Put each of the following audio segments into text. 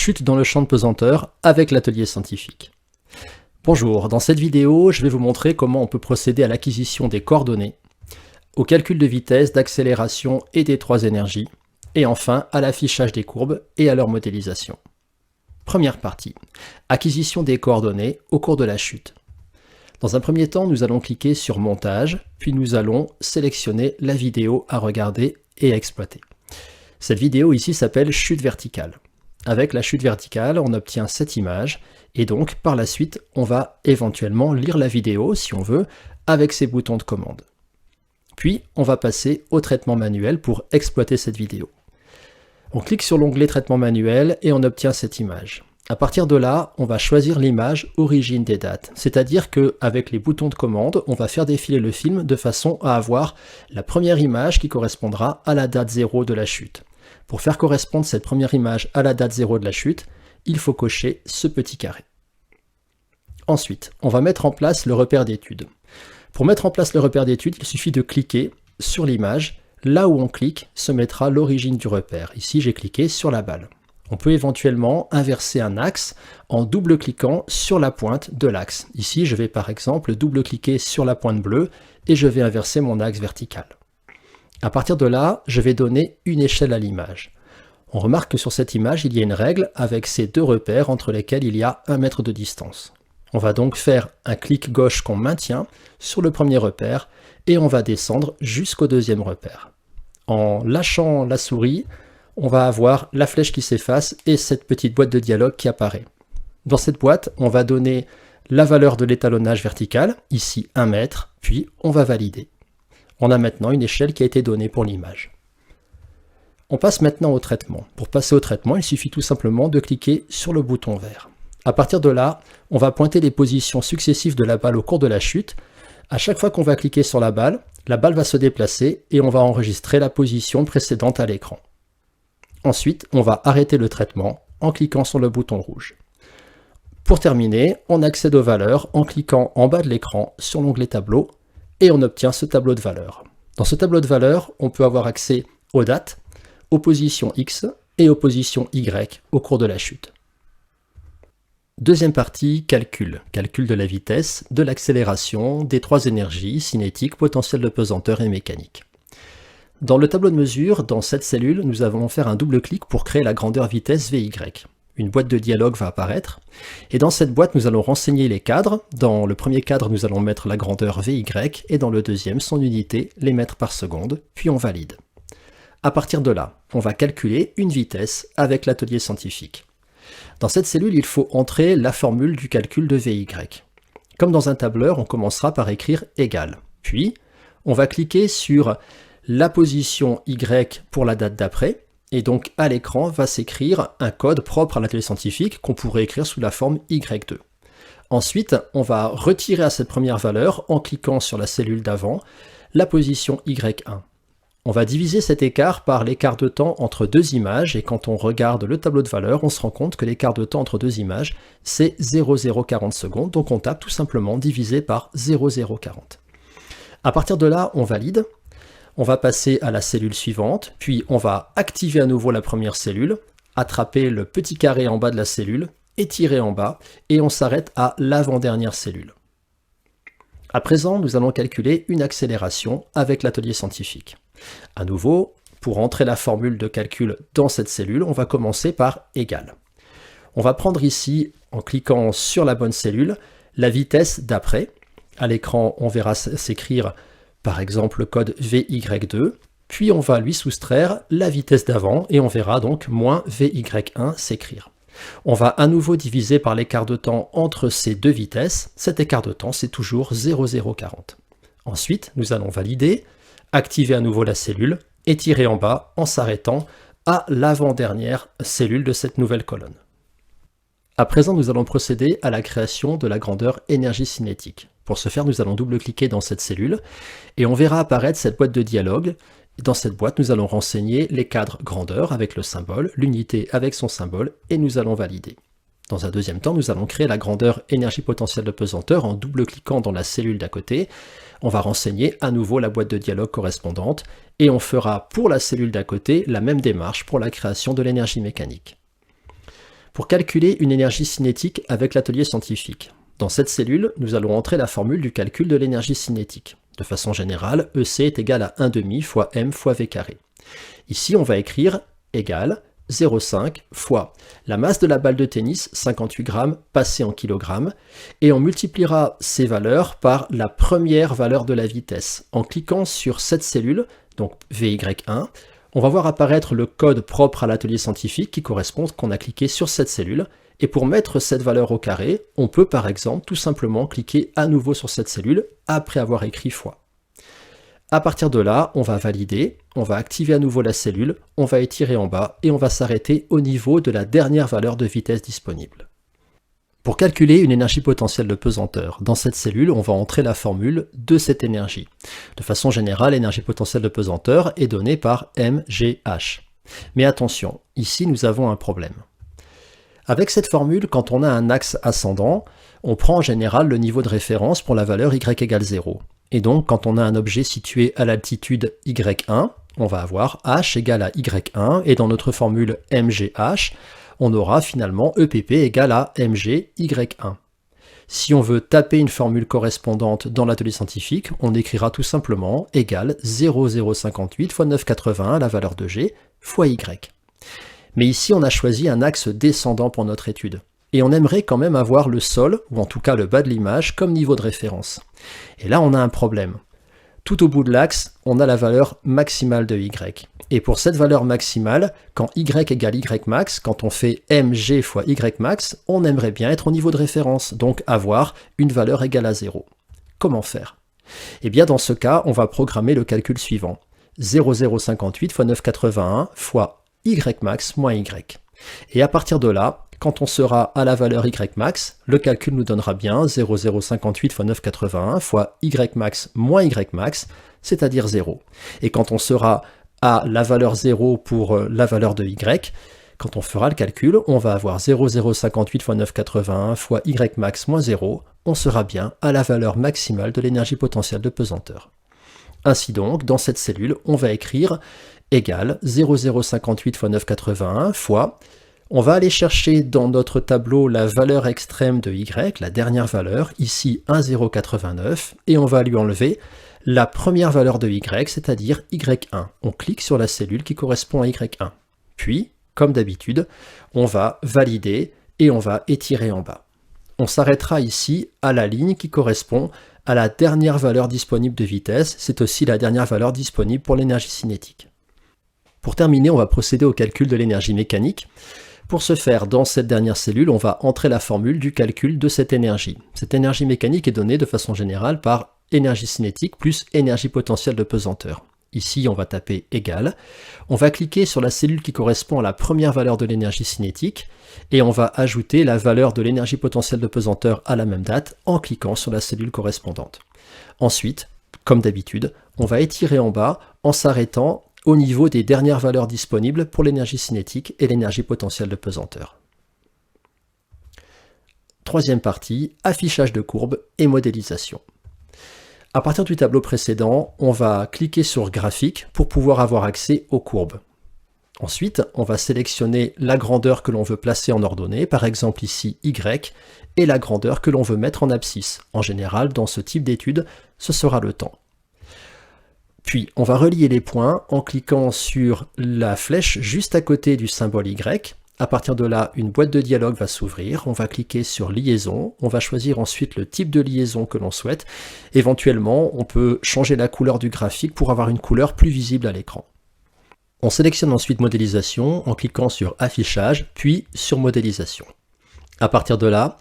chute dans le champ de pesanteur avec l'atelier scientifique. Bonjour, dans cette vidéo, je vais vous montrer comment on peut procéder à l'acquisition des coordonnées, au calcul de vitesse, d'accélération et des trois énergies, et enfin à l'affichage des courbes et à leur modélisation. Première partie, acquisition des coordonnées au cours de la chute. Dans un premier temps, nous allons cliquer sur Montage, puis nous allons sélectionner la vidéo à regarder et à exploiter. Cette vidéo ici s'appelle chute verticale. Avec la chute verticale, on obtient cette image, et donc par la suite, on va éventuellement lire la vidéo, si on veut, avec ces boutons de commande. Puis, on va passer au traitement manuel pour exploiter cette vidéo. On clique sur l'onglet traitement manuel et on obtient cette image. À partir de là, on va choisir l'image origine des dates, c'est-à-dire qu'avec les boutons de commande, on va faire défiler le film de façon à avoir la première image qui correspondra à la date 0 de la chute. Pour faire correspondre cette première image à la date 0 de la chute, il faut cocher ce petit carré. Ensuite, on va mettre en place le repère d'étude. Pour mettre en place le repère d'étude, il suffit de cliquer sur l'image. Là où on clique, se mettra l'origine du repère. Ici, j'ai cliqué sur la balle. On peut éventuellement inverser un axe en double-cliquant sur la pointe de l'axe. Ici, je vais par exemple double-cliquer sur la pointe bleue et je vais inverser mon axe vertical. À partir de là, je vais donner une échelle à l'image. On remarque que sur cette image, il y a une règle avec ces deux repères entre lesquels il y a 1 mètre de distance. On va donc faire un clic gauche qu'on maintient sur le premier repère et on va descendre jusqu'au deuxième repère. En lâchant la souris, on va avoir la flèche qui s'efface et cette petite boîte de dialogue qui apparaît. Dans cette boîte, on va donner la valeur de l'étalonnage vertical, ici 1 mètre, puis on va valider. On a maintenant une échelle qui a été donnée pour l'image. On passe maintenant au traitement. Pour passer au traitement, il suffit tout simplement de cliquer sur le bouton vert. À partir de là, on va pointer les positions successives de la balle au cours de la chute. À chaque fois qu'on va cliquer sur la balle va se déplacer et on va enregistrer la position précédente à l'écran. Ensuite, on va arrêter le traitement en cliquant sur le bouton rouge. Pour terminer, on accède aux valeurs en cliquant en bas de l'écran sur l'onglet tableau et on obtient ce tableau de valeurs. Dans ce tableau de valeurs, on peut avoir accès aux dates, aux positions X et aux positions Y au cours de la chute. Deuxième partie, calcul. Calcul de la vitesse, de l'accélération, des trois énergies, cinétique, potentiel de pesanteur et mécanique. Dans le tableau de mesure, dans cette cellule, nous allons faire un double-clic pour créer la grandeur vitesse VY. Une boîte de dialogue va apparaître, et dans cette boîte, nous allons renseigner les cadres. Dans le premier cadre, nous allons mettre la grandeur VY, et dans le deuxième, son unité, les mètres par seconde, puis on valide. À partir de là, on va calculer une vitesse avec l'atelier scientifique. Dans cette cellule, il faut entrer la formule du calcul de VY. Comme dans un tableur, on commencera par écrire égal. Puis, on va cliquer sur la position Y pour la date d'après, et donc à l'écran va s'écrire un code propre à l'atelier scientifique qu'on pourrait écrire sous la forme Y2. Ensuite, on va retirer à cette première valeur, en cliquant sur la cellule d'avant, la position Y1. On va diviser cet écart par l'écart de temps entre deux images, et quand on regarde le tableau de valeurs, on se rend compte que l'écart de temps entre deux images, c'est 0,040 secondes, donc on tape tout simplement divisé par 0,040. À partir de là, on valide. On va passer à la cellule suivante, puis on va activer à nouveau la première cellule, attraper le petit carré en bas de la cellule, étirer en bas, et on s'arrête à l'avant-dernière cellule. À présent, nous allons calculer une accélération avec l'atelier scientifique. À nouveau, pour entrer la formule de calcul dans cette cellule, on va commencer par égal. On va prendre ici, en cliquant sur la bonne cellule, la vitesse d'après. À l'écran, on verra s'écrire par exemple le code VY2, puis on va lui soustraire la vitesse d'avant et on verra donc moins VY1 s'écrire. On va à nouveau diviser par l'écart de temps entre ces deux vitesses. Cet écart de temps, c'est toujours 0,040. Ensuite, nous allons valider, activer à nouveau la cellule, étirer en bas en s'arrêtant à l'avant-dernière cellule de cette nouvelle colonne. À présent, nous allons procéder à la création de la grandeur énergie cinétique. Pour ce faire, nous allons double-cliquer dans cette cellule et on verra apparaître cette boîte de dialogue. Dans cette boîte, nous allons renseigner les cadres grandeur avec le symbole, l'unité avec son symbole et nous allons valider. Dans un deuxième temps, nous allons créer la grandeur énergie potentielle de pesanteur en double-cliquant dans la cellule d'à côté. On va renseigner à nouveau la boîte de dialogue correspondante et on fera pour la cellule d'à côté la même démarche pour la création de l'énergie mécanique. Pour calculer une énergie cinétique avec l'atelier scientifique, dans cette cellule, nous allons entrer la formule du calcul de l'énergie cinétique. De façon générale, EC est égal à 1/2 fois m fois v carré. Ici, on va écrire égale 0,5 fois la masse de la balle de tennis, 58 grammes, passée en kilogrammes, et on multipliera ces valeurs par la première valeur de la vitesse. En cliquant sur cette cellule, donc VY1, on va voir apparaître le code propre à l'atelier scientifique qui correspond qu'on a cliqué sur cette cellule. Et pour mettre cette valeur au carré, on peut par exemple tout simplement cliquer à nouveau sur cette cellule après avoir écrit fois. À partir de là, on va valider, on va activer à nouveau la cellule, on va étirer en bas et on va s'arrêter au niveau de la dernière valeur de vitesse disponible. Pour calculer une énergie potentielle de pesanteur, dans cette cellule, on va entrer la formule de cette énergie. De façon générale, l'énergie potentielle de pesanteur est donnée par mgh. Mais attention, ici nous avons un problème. Avec cette formule, quand on a un axe ascendant, on prend en général le niveau de référence pour la valeur y égale 0. Et donc, quand on a un objet situé à l'altitude y1, on va avoir h égale à y1, et dans notre formule mgh, on aura finalement EPP égale à mg y1. Si on veut taper une formule correspondante dans l'atelier scientifique, on écrira tout simplement égale 0,058 fois 9,81, la valeur de g, fois y. Mais ici, on a choisi un axe descendant pour notre étude. Et on aimerait quand même avoir le sol, ou en tout cas le bas de l'image, comme niveau de référence. Et là, on a un problème. Tout au bout de l'axe, on a la valeur maximale de y. Et pour cette valeur maximale, quand y égale y max, quand on fait mg fois y max, on aimerait bien être au niveau de référence, donc avoir une valeur égale à 0. Comment faire? Eh bien, dans ce cas, on va programmer le calcul suivant. 0,058 fois 9,81 fois y max moins y. Et à partir de là, quand on sera à la valeur y max, le calcul nous donnera bien 0,058 fois 9,81 fois y max moins y max, c'est-à-dire 0. Et quand on sera à la valeur 0 pour la valeur de y, quand on fera le calcul, on va avoir 0,058 fois 9,81 fois y max moins 0, on sera bien à la valeur maximale de l'énergie potentielle de pesanteur. Ainsi donc, dans cette cellule, on va écrire égale 0,058 fois 9,81 fois, on va aller chercher dans notre tableau la valeur extrême de y, la dernière valeur, ici 1,089, et on va lui enlever la première valeur de y, c'est-à-dire y1. On clique sur la cellule qui correspond à y1. Puis, comme d'habitude, on va valider et on va étirer en bas. On s'arrêtera ici à la ligne qui correspond à la dernière valeur disponible de vitesse, c'est aussi la dernière valeur disponible pour l'énergie cinétique. Pour terminer, on va procéder au calcul de l'énergie mécanique. Pour ce faire, dans cette dernière cellule, on va entrer la formule du calcul de cette énergie. Cette énergie mécanique est donnée de façon générale par énergie cinétique plus énergie potentielle de pesanteur. Ici, on va taper égal. On va cliquer sur la cellule qui correspond à la première valeur de l'énergie cinétique et on va ajouter la valeur de l'énergie potentielle de pesanteur à la même date en cliquant sur la cellule correspondante. Ensuite, comme d'habitude, on va étirer en bas en s'arrêtant au niveau des dernières valeurs disponibles pour l'énergie cinétique et l'énergie potentielle de pesanteur. Troisième partie, affichage de courbes et modélisation. À partir du tableau précédent, on va cliquer sur Graphique pour pouvoir avoir accès aux courbes. Ensuite, on va sélectionner la grandeur que l'on veut placer en ordonnée, par exemple ici Y, et la grandeur que l'on veut mettre en abscisse. En général, dans ce type d'étude, ce sera le temps. Puis, on va relier les points en cliquant sur la flèche juste à côté du symbole Y. À partir de là, une boîte de dialogue va s'ouvrir. On va cliquer sur Liaison. On va choisir ensuite le type de liaison que l'on souhaite. Éventuellement, on peut changer la couleur du graphique pour avoir une couleur plus visible à l'écran. On sélectionne ensuite Modélisation en cliquant sur Affichage, puis sur Modélisation. À partir de là,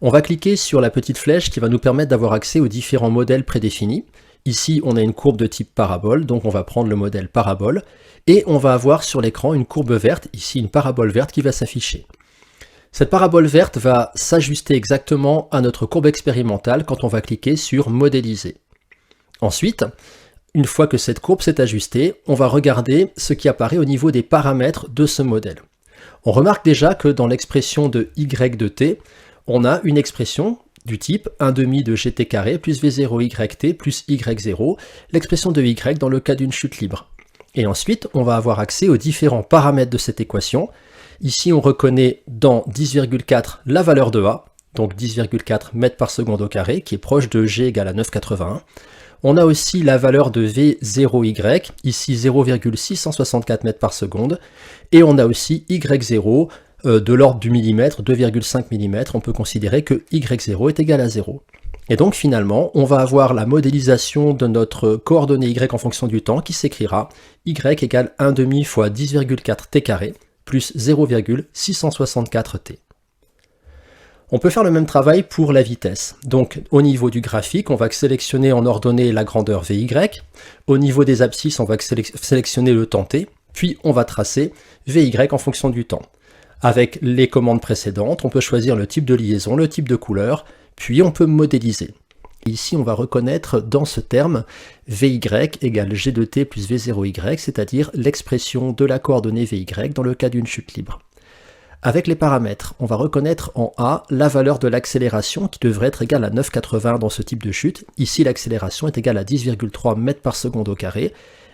on va cliquer sur la petite flèche qui va nous permettre d'avoir accès aux différents modèles prédéfinis. Ici, on a une courbe de type parabole, donc on va prendre le modèle parabole, et on va avoir sur l'écran une courbe verte, ici une parabole verte qui va s'afficher. Cette parabole verte va s'ajuster exactement à notre courbe expérimentale quand on va cliquer sur Modéliser. Ensuite, une fois que cette courbe s'est ajustée, on va regarder ce qui apparaît au niveau des paramètres de ce modèle. On remarque déjà que dans l'expression de y de t, on a une expression du type 1/2 de gt carré plus v0yt plus y0, l'expression de y dans le cas d'une chute libre. Et ensuite, on va avoir accès aux différents paramètres de cette équation Ici, on reconnaît dans 10,4 la valeur de A, donc 10,4 mètres par seconde au carré, qui est proche de G égale à 9,81. On a aussi la valeur de V0Y, ici 0,664 mètres par seconde, et on a aussi Y0 de l'ordre du millimètre, 2,5 mm, on peut considérer que Y0 est égal à 0. Et donc finalement, on va avoir la modélisation de notre coordonnée Y en fonction du temps qui s'écrira Y égale 1,5 fois 10,4 t carré plus 0,664 t. On peut faire le même travail pour la vitesse. Donc au niveau du graphique, on va sélectionner en ordonnée la grandeur VY. Au niveau des abscisses, on va sélectionner le temps t. Puis on va tracer VY en fonction du temps. Avec les commandes précédentes, on peut choisir le type de liaison, le type de couleur, puis on peut modéliser. Ici, on va reconnaître dans ce terme VY égale G de t plus V0Y, c'est-à-dire l'expression de la coordonnée VY dans le cas d'une chute libre. Avec les paramètres, on va reconnaître en A la valeur de l'accélération qui devrait être égale à 9,80 dans ce type de chute. Ici, l'accélération est égale à 10,3 mètres par seconde au carré.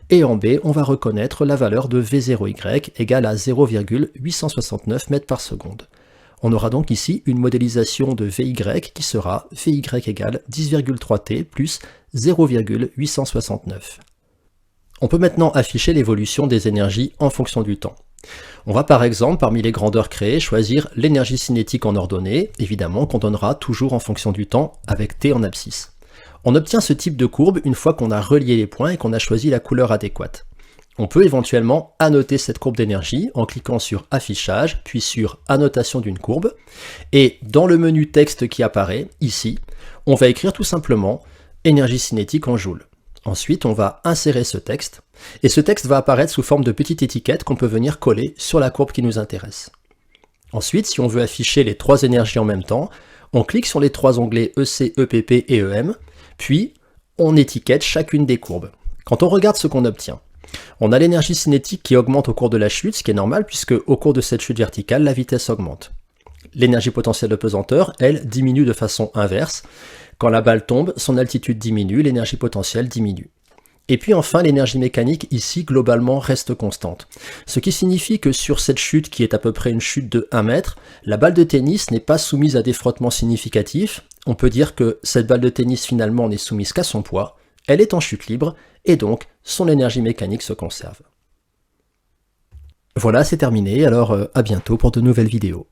Et en B, on va reconnaître la valeur de V0Y égale à 0,869 mètres par seconde. On aura donc ici une modélisation de VY qui sera VY égale 10,3T plus 0,869. On peut maintenant afficher l'évolution des énergies en fonction du temps. On va par exemple, parmi les grandeurs créées, choisir l'énergie cinétique en ordonnée, évidemment qu'on donnera toujours en fonction du temps avec T en abscisse. On obtient ce type de courbe une fois qu'on a relié les points et qu'on a choisi la couleur adéquate. On peut éventuellement annoter cette courbe d'énergie en cliquant sur Affichage, puis sur Annotation d'une courbe. Et dans le menu texte qui apparaît, ici, on va écrire tout simplement énergie cinétique en joules. Ensuite, on va insérer ce texte, et ce texte va apparaître sous forme de petite étiquette qu'on peut venir coller sur la courbe qui nous intéresse. Ensuite, si on veut afficher les trois énergies en même temps, on clique sur les trois onglets EC, EPP et EM, puis on étiquette chacune des courbes. Quand on regarde ce qu'on obtient, on a l'énergie cinétique qui augmente au cours de la chute, ce qui est normal puisque au cours de cette chute verticale, la vitesse augmente. L'énergie potentielle de pesanteur, elle, diminue de façon inverse. Quand la balle tombe, son altitude diminue, l'énergie potentielle diminue. Et puis enfin, l'énergie mécanique ici, globalement, reste constante. Ce qui signifie que sur cette chute, qui est à peu près une chute de 1 mètre, la balle de tennis n'est pas soumise à des frottements significatifs. On peut dire que cette balle de tennis finalement n'est soumise qu'à son poids, elle est en chute libre, et donc son énergie mécanique se conserve. Voilà, c'est terminé, alors à bientôt pour de nouvelles vidéos.